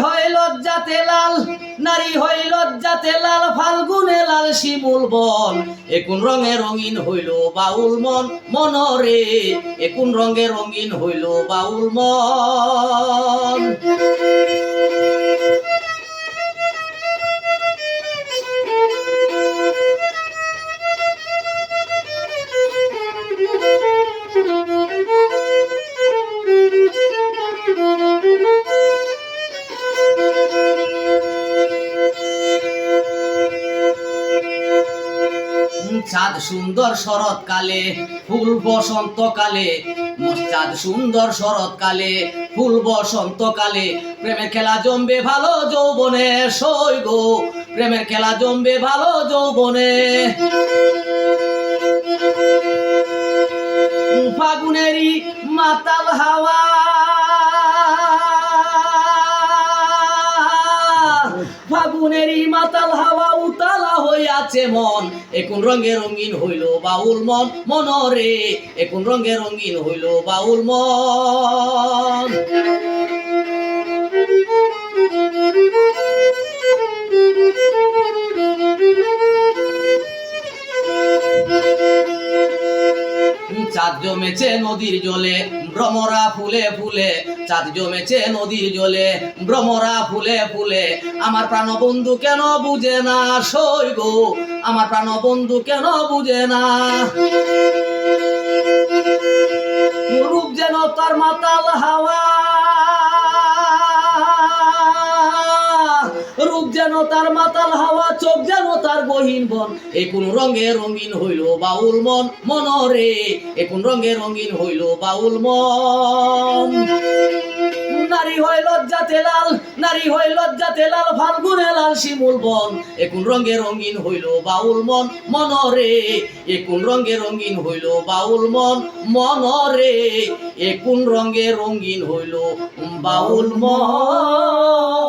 হয় লজ্জাতে লাল, নারী হয় লজ্জাতে লাল, ফাল্গুনে লাল শিমুল বন। একুন রঙে রঙিন হইল বাউল মন, মনরে একুন রঙে রঙিন হইল বাউল মন। চাঁদ সুন্দর শরৎকালে, ফুল বসন্তকালে, চাঁদ সুন্দর শরৎকালে, ফুল বসন্তকালে, প্রেমের খেলা জমবে ভালো যৌবনে, সই গো প্রেমের খেলা জমবে ভালো যৌবনে। ফাগুনেরই মাতাল হাওয়া, ফাগুনেরই মাতাল হাওয়া, উতালা হইয়াছে মন। একুন রঙে রঙিন হইল বাউল মন, মনরে একুন রঙে রঙিন হইল বাউল মন। চাঁদ জমেছে নদীর জলে, ভ্রমরা ফুলে ফুলে, চাঁদ জমেছে নদীর জলে, ভ্রমরা ফুলে ফুলে, আমার প্রাণবন্ধু কেন বুঝে না, সই গো আমার প্রাণবন্ধু কেন বুঝে না। রূপ যেন তার মাতাল হাওয়া, রূপ যেন তার মাতাল হাওয়া, চোখ যেন তার গহীন বন। একুন রঙে রঙিন হইল বাউল মন, মনরে একুন রঙে রঙিন হইল বাউল মন। নারী হয় লজ্জাতে লাল, নারী হয় লজ্জাতে লাল, ফাল্গুনে লাল শিমুল বন। একুন রঙে রঙিন হইল বাউল মন, মনরে একুন রঙে রঙিন হইল বাউল মন, মনরে একুন রঙে রঙিন হইল বাউল মন।